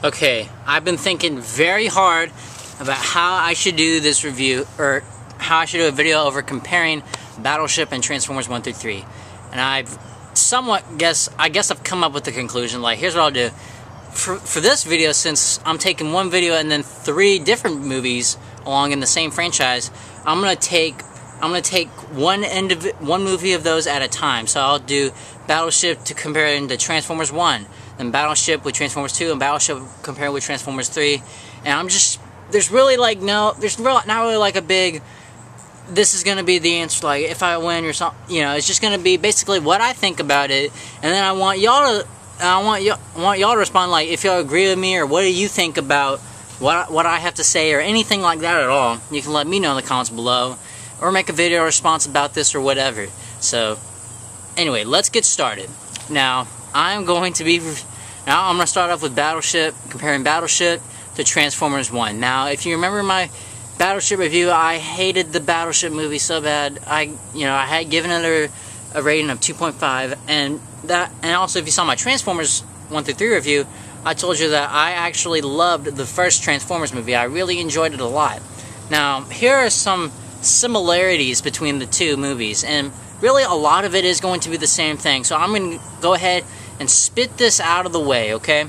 Okay, I've been thinking very hard about how I should do this review, or how I should do a video over comparing Battleship and Transformers 1 through 3. And I've somewhat I guess I've come up with the conclusion, like, here's what I'll do. For this video, since I'm taking one video and then 3 different movies along in the same franchise, I'm gonna take one movie of those at a time. So I'll do Battleship to compare it to Transformers 1, then Battleship with Transformers 2, and Battleship compared with Transformers 3. And there's really not really like a big, this is gonna be the answer, like if I win or something. You know, it's just gonna be basically what I think about it, and then I want y'all to respond, like if y'all agree with me, or what do you think about what I have to say, or anything like that at all. You can let me know in the comments below, or make a video response about this or whatever. So anyway, let's get started. Now I'm going to start off with Battleship, comparing Battleship to Transformers 1. Now, if you remember my Battleship review, I hated the Battleship movie so bad. I had given it a rating of 2.5, and also if you saw my Transformers 1 through 3 review, I told you that I actually loved the first Transformers movie. I really enjoyed it a lot. Now, here are some similarities between the two movies, and really a lot of it is going to be the same thing. So I'm going to go ahead and spit this out of the way, okay?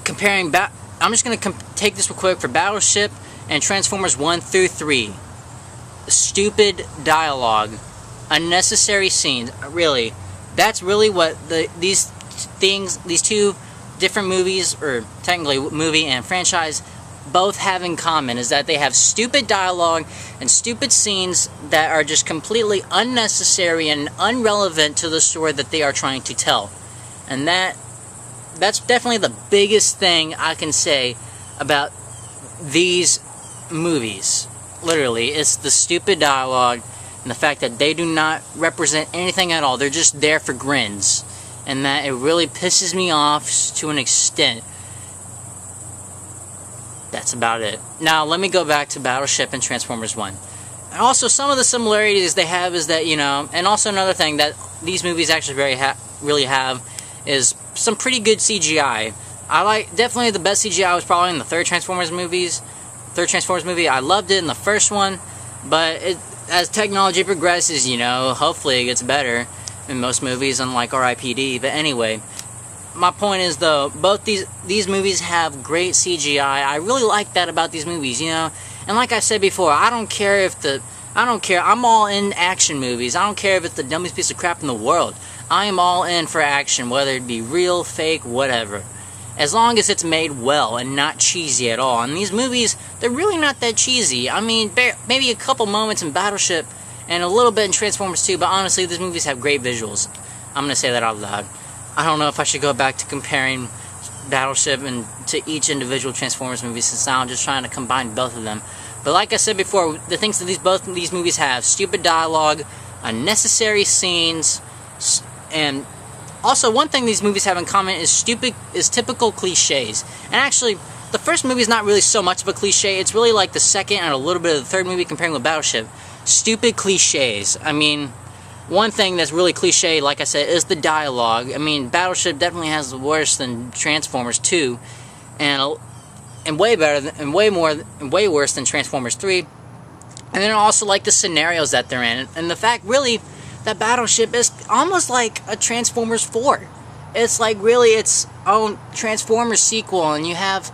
I'm just going to take this real quick for Battleship and Transformers 1 through 3. Stupid dialogue, unnecessary scenes. Really, that's really what these two different movies, or technically movie and franchise, both have in common, is that they have stupid dialogue and stupid scenes that are just completely unnecessary and irrelevant to the story that they are trying to tell. And that's definitely the biggest thing I can say about these movies. Literally, it's the stupid dialogue and the fact that they do not represent anything at all. They're just there for grins, and that it really pisses me off to an extent. That's about it. Now, let me go back to Battleship and Transformers 1. And also, some of the similarities they have is that, and also another thing that these movies actually really have is some pretty good CGI. Definitely the best CGI was probably in the third Transformers movie. I loved it in the first one, but as technology progresses, hopefully it gets better in most movies, unlike R.I.P.D. But anyway, my point is, though, both these movies have great CGI. I really like that about these movies, And like I said before, I don't care. I'm all in action movies. I don't care if it's the dumbest piece of crap in the world. I am all in for action, whether it be real, fake, whatever. As long as it's made well and not cheesy at all. And these movies, they're really not that cheesy. I mean, maybe a couple moments in Battleship and a little bit in Transformers 2, but honestly, these movies have great visuals. I'm going to say that out loud. I don't know if I should go back to comparing Battleship and to each individual Transformers movie, since now I'm just trying to combine both of them. But like I said before, the things that both of these movies have: stupid dialogue, unnecessary scenes, and also one thing these movies have in common is typical cliches. And actually, the first movie is not really so much of a cliche. It's really like the second and a little bit of the third movie comparing with Battleship. Stupid cliches. I mean, one thing that's really cliche, like I said, is the dialogue. I mean, Battleship definitely has worse than Transformers 2, and way worse than Transformers 3. And then also like the scenarios that they're in, and the fact really that Battleship is almost like a Transformers 4. It's like really its own Transformers sequel, and you have,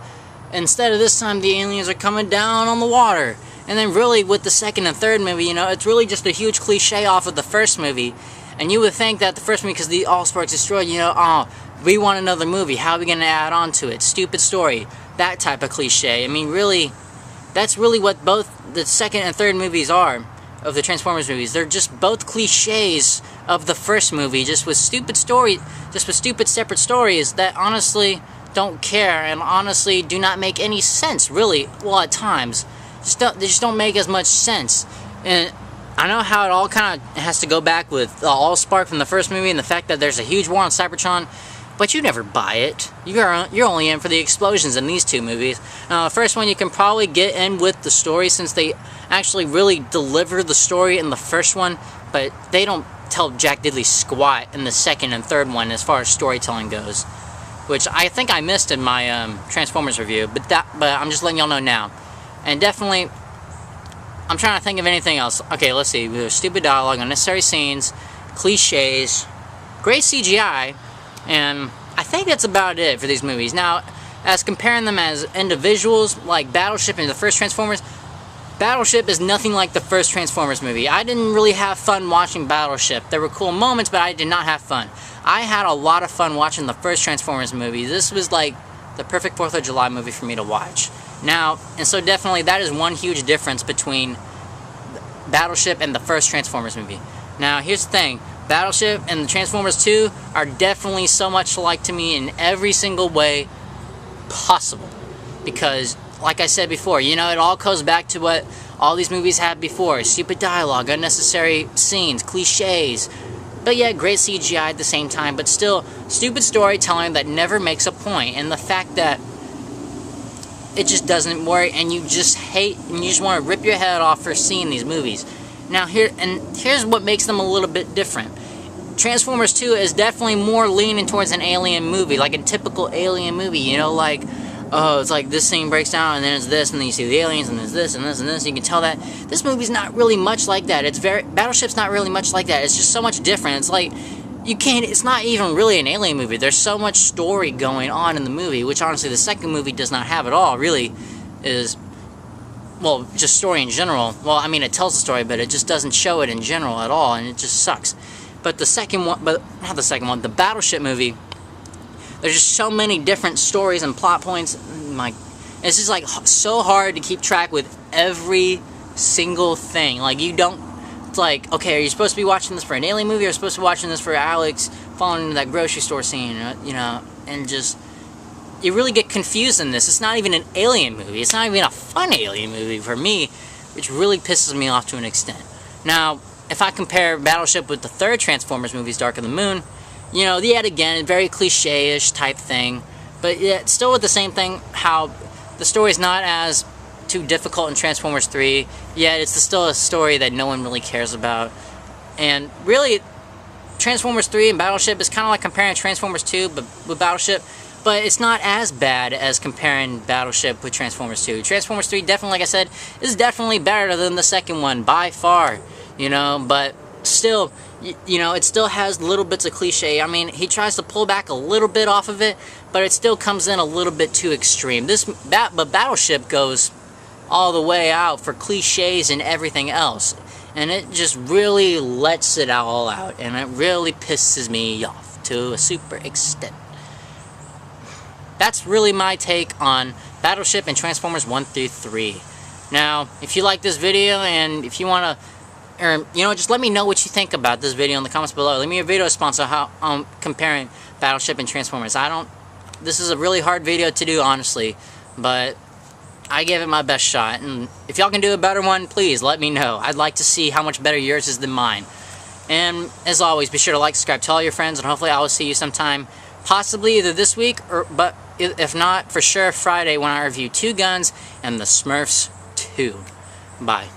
instead of this time, the aliens are coming down on the water. And then really with the second and third movie, it's really just a huge cliche off of the first movie. And you would think that the first movie, because the All Sparks Destroyed, we want another movie. How are we going to add on to it? Stupid story. That type of cliche. I mean, really, that's really what both the second and third movies are of the Transformers movies. They're just both cliches of the first movie, just with stupid separate stories that honestly don't care and honestly do not make any sense, really. Well, at times. They just don't make as much sense. And I know how it all kind of has to go back with the Allspark from the first movie and the fact that there's a huge war on Cybertron, but you never buy it. You're only in for the explosions in these two movies. Now, the first one you can probably get in with the story, since they actually really deliver the story in the first one, but they don't tell Jack Diddley squat in the second and third one as far as storytelling goes. which I think I missed in my Transformers review, but I'm just letting y'all know now. And definitely, I'm trying to think of anything else. Okay, let's see. There's stupid dialogue, unnecessary scenes, cliches, great CGI, and I think that's about it for these movies. Now, as comparing them as individuals, like Battleship and the first Transformers, Battleship is nothing like the first Transformers movie. I didn't really have fun watching Battleship. There were cool moments, but I did not have fun. I had a lot of fun watching the first Transformers movie. This was like the perfect 4th of July movie for me to watch. Now, and so definitely that is one huge difference between Battleship and the first Transformers movie. Now, here's the thing. Battleship and the Transformers 2 are definitely so much alike to me in every single way possible. Because, like I said before, you know, it all goes back to what all these movies had before. Stupid dialogue, unnecessary scenes, cliches. But yeah, great CGI at the same time, but still, stupid storytelling that never makes a point. And the fact that it just doesn't work, and you just hate, and you just want to rip your head off for seeing these movies. Now, here's what makes them a little bit different. Transformers 2 is definitely more leaning towards an alien movie, like a typical alien movie, you know, like, oh, it's like this scene breaks down, and then it's this, and then you see the aliens, and there's this, and this, and this, and you can tell that this movie's not really much like that. Battleship's not really much like that. It's just so much different. It's like, it's not even really an alien movie. There's so much story going on in the movie, which honestly the second movie does not have at all, really, is, well, just story in general. Well, I mean, it tells the story, but it just doesn't show it in general at all, and it just sucks. But the second one, the Battleship movie, there's just so many different stories and plot points. It's just like so hard to keep track with every single thing. Like, you don't, it's like, okay, are you supposed to be watching this for an alien movie, or are you supposed to be watching this for Alex falling into that grocery store scene, you know, and just, you really get confused in this. It's not even an alien movie. It's not even a fun alien movie for me, which really pisses me off to an extent. Now, if I compare Battleship with the third Transformers movie, Dark of the Moon, you know, yet again, very cliche-ish type thing, but yet still with the same thing, how the story is not as too difficult in Transformers 3, yet it's still a story that no one really cares about. And really, Transformers 3 and Battleship is kind of like comparing Transformers 2 but with Battleship, but it's not as bad as comparing Battleship with Transformers 2. Transformers 3, definitely, like I said, is definitely better than the second one, by far, you know, but still, you know, it still has little bits of cliche. I mean, he tries to pull back a little bit off of it, but it still comes in a little bit too extreme. But Battleship goes all the way out for cliches and everything else, and it just really lets it all out, and it really pisses me off to a super extent. That's really my take on Battleship and Transformers 1 through 3. Now, if you like this video, and if you want to, or, you know, just let me know what you think about this video in the comments below. Leave me a video response on how I'm comparing Battleship and Transformers. This is a really hard video to do, honestly, but I gave it my best shot, and if y'all can do a better one, please let me know. I'd like to see how much better yours is than mine. And as always, be sure to like, subscribe, tell all your friends, and hopefully I will see you sometime, possibly either this week, but if not, for sure Friday, when I review Two Guns and the Smurfs 2. Bye.